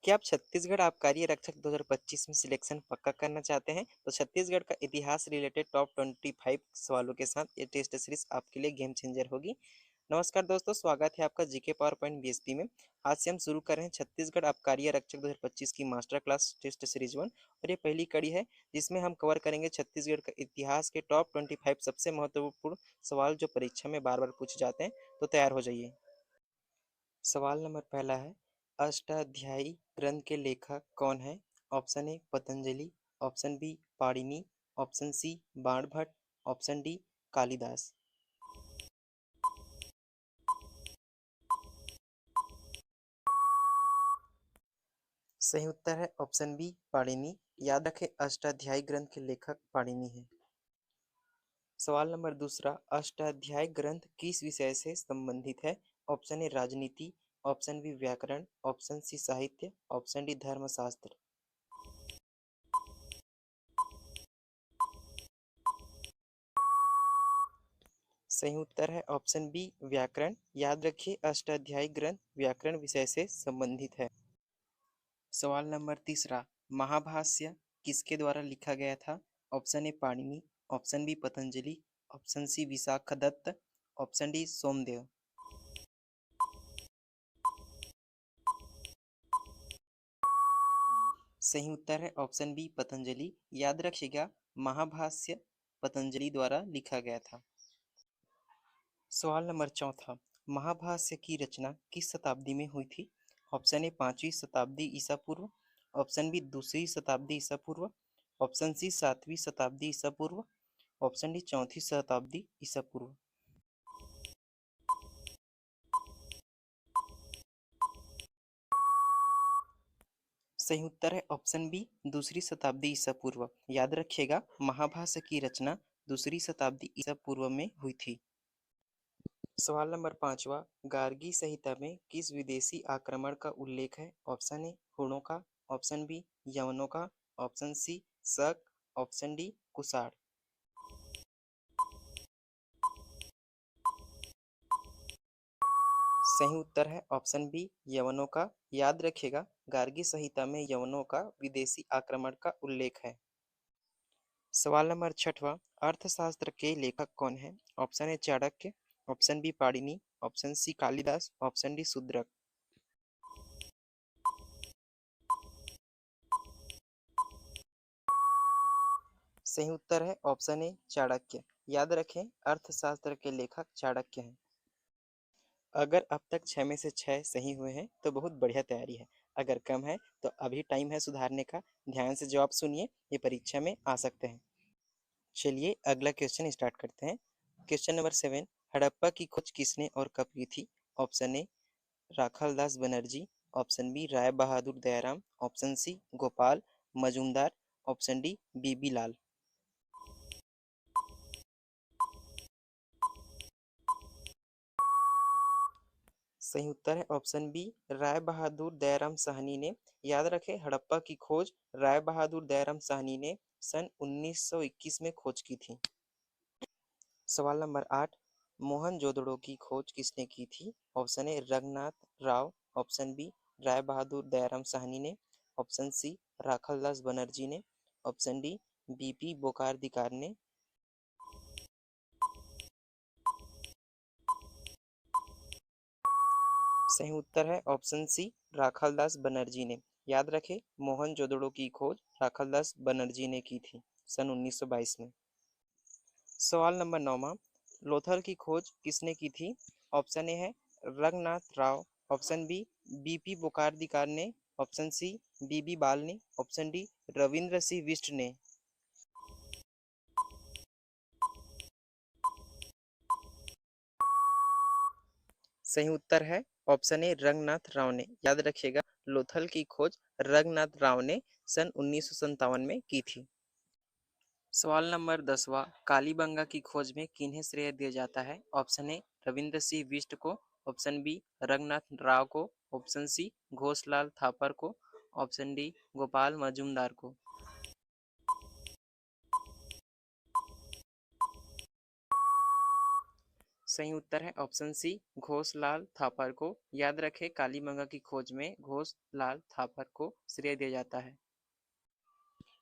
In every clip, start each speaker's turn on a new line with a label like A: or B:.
A: क्या आप छत्तीसगढ़ आबकारी आरक्षक 2025 में सिलेक्शन पक्का करना चाहते हैं? तो छत्तीसगढ़ का इतिहास रिलेटेड टॉप 25 सवालों के साथ ये टेस्ट सीरीज आपके लिए गेम चेंजर होगी। नमस्कार दोस्तों, स्वागत है आपका जीके पावर पॉइंट बीएसपी में। आज से हम शुरू कर रहे हैं छत्तीसगढ़ आबकारी आरक्षक 2025 की मास्टर क्लास टेस्ट सीरीज 1 और ये पहली कड़ी है जिसमें हम कवर करेंगे छत्तीसगढ़ का इतिहास के टॉप 25 सबसे महत्वपूर्ण सवाल जो परीक्षा में बार बार पूछे जाते हैं। तो तैयार हो जाइए। सवाल नंबर पहला है, अष्टाध्यायी ग्रंथ के लेखक कौन है? Option A Patanjali, option B Panini, option C Banabhatta, option D Kalidasa. सही उत्तर है ऑप्शन बी पाणिनि। याद रखें अष्टाध्यायी ग्रंथ के लेखक पाणिनि है। सवाल नंबर दूसरा, अष्टाध्यायी ग्रंथ किस विषय से संबंधित है? ऑप्शन ए राजनीति, ऑप्शन बी व्याकरण, ऑप्शन सी साहित्य, ऑप्शन डी धर्मशास्त्र। सही उत्तर है ऑप्शन बी व्याकरण। याद रखिए अष्टाध्यायी ग्रंथ व्याकरण विषय से संबंधित है। सवाल नंबर तीसरा, महाभाष्य किसके द्वारा लिखा गया था? Option A Panini, option B Patanjali, option C Vishakhadatta, option D Somadeva. सही उत्तर है ऑप्शन बी पतंजलि। याद रखिएगा महाभाष्य पतंजलि द्वारा लिखा गया था। सवाल नंबर चौथा, महाभाष्य की रचना किस शताब्दी में हुई थी? ऑप्शन ए 5वीं शताब्दी ईसा पूर्व, ऑप्शन बी 2री शताब्दी ईसा पूर्व, ऑप्शन सी 7वीं शताब्दी ईसा पूर्व, ऑप्शन डी 4थी शताब्दी ईसा पूर्व। सही उत्तर है ऑप्शन बी 2री शताब्दी ईसा पूर्व। याद रखिएगा महाभाष्य की रचना 2री शताब्दी ईसा पूर्व में हुई थी। सवाल नंबर पांचवा, गार्गी संहिता में किस विदेशी आक्रमण का उल्लेख है? ऑप्शन ए हुणों का, ऑप्शन बी यवनों का, ऑप्शन सी शक, ऑप्शन डी कुषाण। सही उत्तर है ऑप्शन बी यवनों का। याद रखिएगा गार्गी संहिता में यवनों का विदेशी आक्रमण का उल्लेख है। सवाल नंबर छठवा, अर्थशास्त्र के लेखक कौन है? Option A Chanakya, option B Panini, option C Kalidas, option D Shudraka. सही उत्तर है ऑप्शन ए चाणक्य। याद रखें अर्थशास्त्र के लेखक चाणक्य हैं। अगर अब तक 6 में से 6 सही हुए हैं तो बहुत बढ़िया तैयारी है। अगर कम है तो अभी टाइम है सुधारने का। ध्यान से जवाब सुनिए, ये परीक्षा में आ सकते हैं। चलिए अगला क्वेश्चन स्टार्ट करते हैं। क्वेश्चन नंबर 7, हड़प्पा की खोज किसने और कब की थी? Option a Rakhaldas Banerjee, option b Rai Bahadur Dayaram, option c Gopal Majumdar, option d B B Lal. सही उत्तर है ऑप्शन बी राय बहादुर दयाराम साहनी ने। याद रखें हड़प्पा की खोज राय बहादुर दयाराम साहनी ने सन 1921 में खोज की थी। सवाल नंबर 8, मोहनजोदड़ो की खोज किसने की थी? Option a Ranganath Rao, option b Rai Bahadur Dayaram Sahni ने, ऑप्शन सी राखालदास बनर्जी ने, ऑप्शन डी बीपी बोकार्दिकार ने। सही उत्तर है ऑप्शन सी राखालदास बनर्जी ने। याद रखें मोहनजोदड़ो की खोज राखालदास बनर्जी ने की थी सन 1922 में। सवाल नंबर 9, लोथल की खोज किसने की थी? ऑप्शन ए है रंगनाथ राव, ऑप्शन बी बीपी बोकार्दिकार ने, ऑप्शन सी बीबी बाल ने, ऑप्शन डी रविंद्र सिंह बिष्ट ने। सही उत्तर है ऑप्शन ए रंगनाथ राव ने। याद रखिएगा लोथल की खोज रंगनाथ राव ने सन 1957 में की थी। सवाल नंबर 10वां, कालीबंगा की खोज में किन्हें श्रेय दिया जाता है? ऑप्शन ए रविंद्र सिंह बिष्ट को, ऑप्शन बी रंगनाथ राव को, ऑप्शन सी घोषलाल थापर को, ऑप्शन डी गोपाल मजूमदार को। सही उत्तर है ऑप्शन सी, घोषलाल थापर को। याद रखें, कालीमंगा की खोज में घोषलाल थापर को श्रेय दिया जाता है।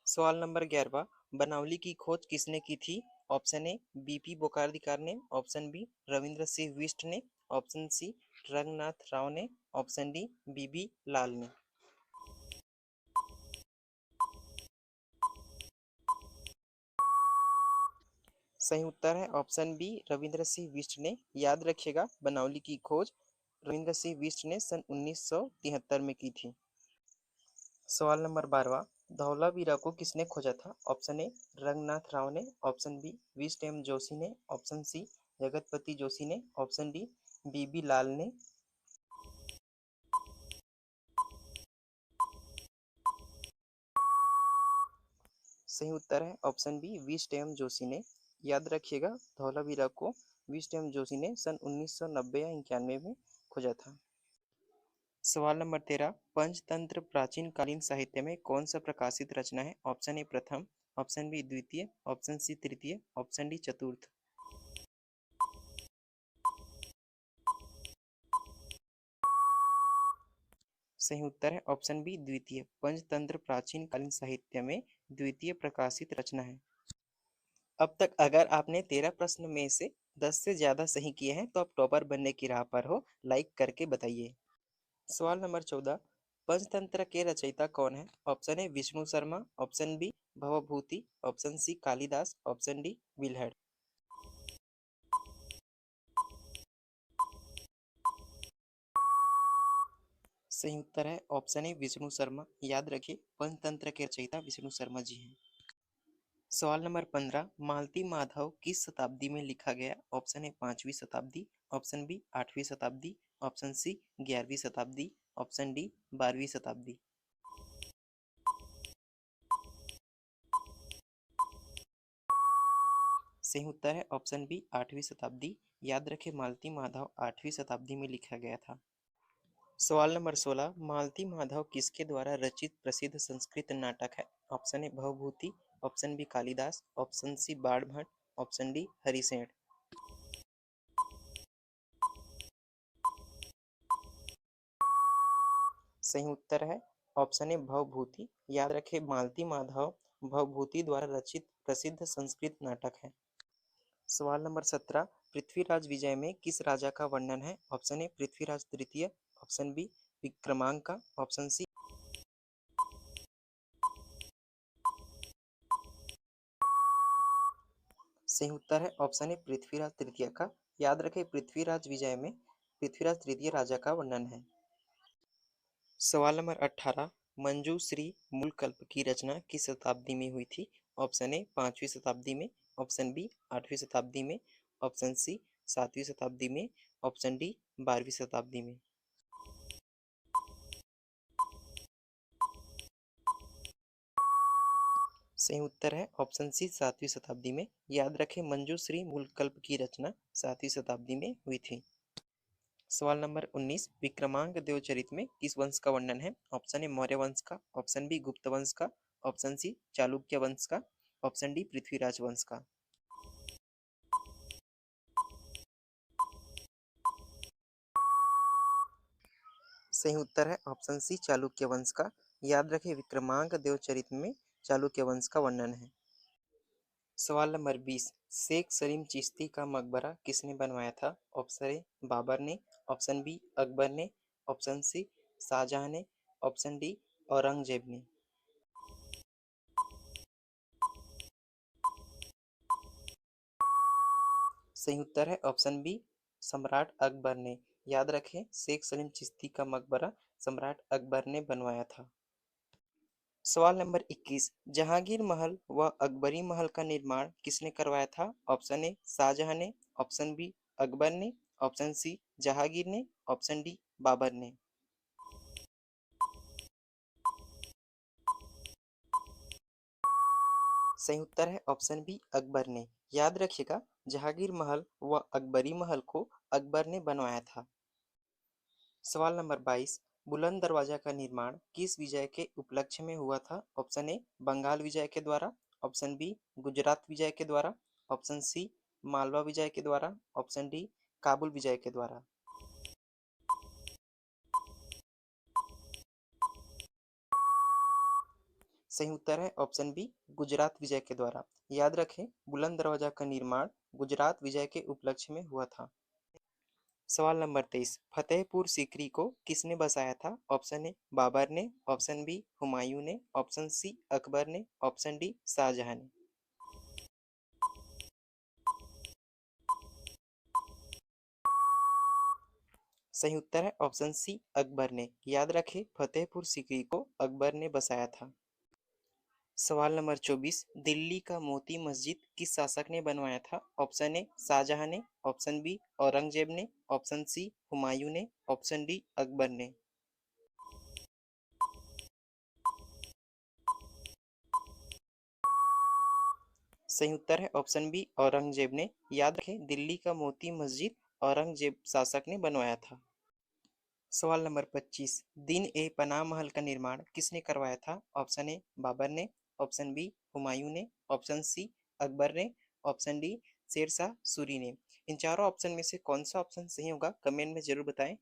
A: सवाल नंबर 11, बनावली की खोज किसने की थी? ऑप्शन ए बीपी बोकार्दिकार ने, ऑप्शन बी रविंद्र सिंह बिष्ट ने, ऑप्शन सी रंगनाथ राव ने, ऑप्शन डी बीबी लाल ने। सही उत्तर है ऑप्शन बी रविंद्र सिंह बिष्ट ने। याद रखिएगा, बनावली की खोज रविंद्र सिंह बिष्ट ने सन 1973 में की थी। सवाल नंबर 12, धौलावीरा को किसने खोजा था? ऑप्शन ए रंगनाथ राव ने, option B Vishta M Joshi ने, ऑप्शन सी जगतपति जोशी ने, ऑप्शन डी बीबी लाल ने। सही उत्तर है option B Vishta M Joshi ने। याद रखिएगा, धौलावीरा को विष्ट एम जोशी ने सन 1990 या 91 में खोजा था। सवाल नंबर 13, पंचतंत्र प्राचीन कालीन साहित्य में कौन सा प्रकाशित रचना है? ऑप्शन ए प्रथम, ऑप्शन बी द्वितीय, ऑप्शन सी तृतीय, ऑप्शन डी चतुर्थ। सही उत्तर है ऑप्शन बी द्वितीय। पंचतंत्र प्राचीन कालीन साहित्य में द्वितीय प्रकाशित रचना है। अब तक अगर आपने 13 प्रश्न में से 10 से ज्यादा सही किए हैं तो आप टॉपर बनने की राह पर हो। लाइक करके बताइए। सवाल नंबर 14, पंचतंत्र के रचयिता कौन है? Option a Vishnu Sharma, option b Bhavabhuti, option C Kalidas, option d Bilhana. सही उत्तर है ऑप्शन ए विष्णु शर्मा। याद रखिए, पंचतंत्र के रचयिता विष्णु शर्मा जी हैं। सवाल नंबर 15, मालती माधव किस शताब्दी में लिखा गया? ऑप्शन ए 5वीं शताब्दी, ऑप्शन बी 8वीं शताब्दी, ऑप्शन सी 11वीं शताब्दी, ऑप्शन डी 12वीं शताब्दी। सही उत्तर है ऑप्शन बी 8वीं शताब्दी। याद रखें, मालती माधव 8वीं शताब्दी में लिखा गया था। सवाल नंबर 16, मालती माधव किसके द्वारा रचित प्रसिद्ध संस्कृत नाटक है? Option A Bhavabhuti, option B Kalidasa, option C Banabhatta, option D Harisena. सही उत्तर है ऑप्शन ए भवभूति। याद रखें, मालती माधव भवभूति द्वारा रचित प्रसिद्ध संस्कृत नाटक है। सवाल नंबर 17, पृथ्वीराज विजय में किस राजा का वर्णन है? ऑप्शन ए पृथ्वीराज तृतीय, ऑप्शन बी विक्रमांक का, ऑप्शन सी। सही उत्तर है ऑप्शन ए पृथ्वीराज तृतीय का। याद रखें, पृथ्वीराज विजय में पृथ्वीराज तृतीय राजा का वर्णन है। सवाल नंबर 18, मंजूश्री मूलकल्प की रचना किस शताब्दी में हुई थी? ऑप्शन ए 5वीं शताब्दी में, ऑप्शन बी 8वीं शताब्दी में, ऑप्शन सी 7वीं शताब्दी में, ऑप्शन डी 12वीं शताब्दी में। सही उत्तर है ऑप्शन सी 7वीं शताब्दी में। याद रखें, मंजूश्री मूलकल्प की रचना 7वीं शताब्दी में हुई थी। सवाल नंबर 19, विक्रमांक देवचरित में किस वंश का वर्णन है? ऑप्शन ए मौर्य वंश का, ऑप्शन बी गुप्त वंश का, ऑप्शन सी चालुक्य वंश का, ऑप्शन डी पृथ्वीराज वंश का। सही उत्तर है ऑप्शन सी चालुक्य वंश का। याद रखें, विक्रमांक देवचरित में चालुक्य वंश का वर्णन है। सवाल नंबर 20, शेख सलीम चिश्ती का मकबरा किसने बनवाया था? ऑप्शन ए बाबर ने, ऑप्शन बी अकबर ने, ऑप्शन सी शाहजहां ने, ऑप्शन डी औरंगजेब ने। सही उत्तर है ऑप्शन बी सम्राट अकबर ने। याद रखें, शेख सलीम चिश्ती का मकबरा सम्राट अकबर ने बनवाया था। सवाल नंबर 21, जहांगीर महल व अकबरी महल का निर्माण किसने करवाया था? ऑप्शन ए शाहजहां ने, ऑप्शन बी अकबर ने, ऑप्शन सी जहांगीर ने, ऑप्शन डी बाबर ने। सही उत्तर है ऑप्शन बी अकबर ने। याद रखिएगा, जहांगीर महल व अकबरी महल को अकबर ने बनवाया था। सवाल नंबर 22, बुलंद दरवाजा का निर्माण किस विजय के उपलक्ष्य में हुआ था? ऑप्शन ए बंगाल विजय के द्वारा, ऑप्शन बी गुजरात विजय के द्वारा, ऑप्शन सी मालवा विजय के द्वारा, ऑप्शन डी काबुल विजय के द्वारा। सही उत्तर है ऑप्शन बी, गुजरात विजय के द्वारा। याद रखें, बुलंद दरवाजा का निर्माण गुजरात विजय के उपलक्ष्य में हुआ था। सवाल नंबर 23, फतेहपुर सीकरी को किसने बसाया था? ऑप्शन ए बाबर ने, ऑप्शन बी हुमायूं ने, ऑप्शन सी अकबर ने, ऑप्शन डी शाहजहां ने। सही उत्तर है ऑप्शन सी, अकबर ने। याद रखें, फतेहपुर सीकरी को अकबर ने बसाया था। सवाल नंबर 24, दिल्ली का मोती मस्जिद किस शासक ने बनवाया था? ऑप्शन ए शाहजहां ने, ऑप्शन बी औरंगजेब ने, ऑप्शन सी हुमायूं ने, ऑप्शन डी अकबर ने। सही उत्तर है ऑप्शन बी, औरंगजेब ने। याद रखें, दिल्ली का मोती मस्जिद औरंगजेब शासक ने बनवाया था। सवाल नंबर 25, दिन ए पनाह महल का निर्माण किसने करवाया था? ऑप्शन ए बाबर ने, ऑप्शन बी हुमायूं ने, ऑप्शन सी अकबर ने, ऑप्शन डी शेरशाह सूरी ने। इन चारों ऑप्शन में से कौन सा ऑप्शन सही होगा, कमेंट में जरूर बताएं।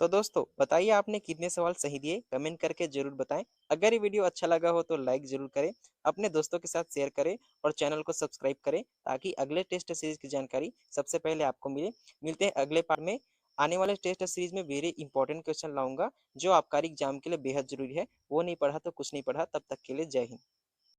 A: तो दोस्तों बताइए आपने कितने सवाल सही दिए, कमेंट करके जरूर बताएं। अगर ये वीडियो अच्छा लगा हो तो लाइक जरूर करें, अपने दोस्तों के साथ शेयर करें और चैनल को सब्सक्राइब करें ताकि अगले टेस्ट सीरीज की जानकारी सबसे पहले आपको मिले। मिलते हैं अगले पार्ट में। आने वाले टेस्ट सीरीज में वेरी इंपॉर्टेंट क्वेश्चन लाऊंगा जो आपका एग्जाम के लिए बेहद जरूरी है। वो नहीं पढ़ा तो कुछ नहीं पढ़ा। तब तक के लिए जय हिंद।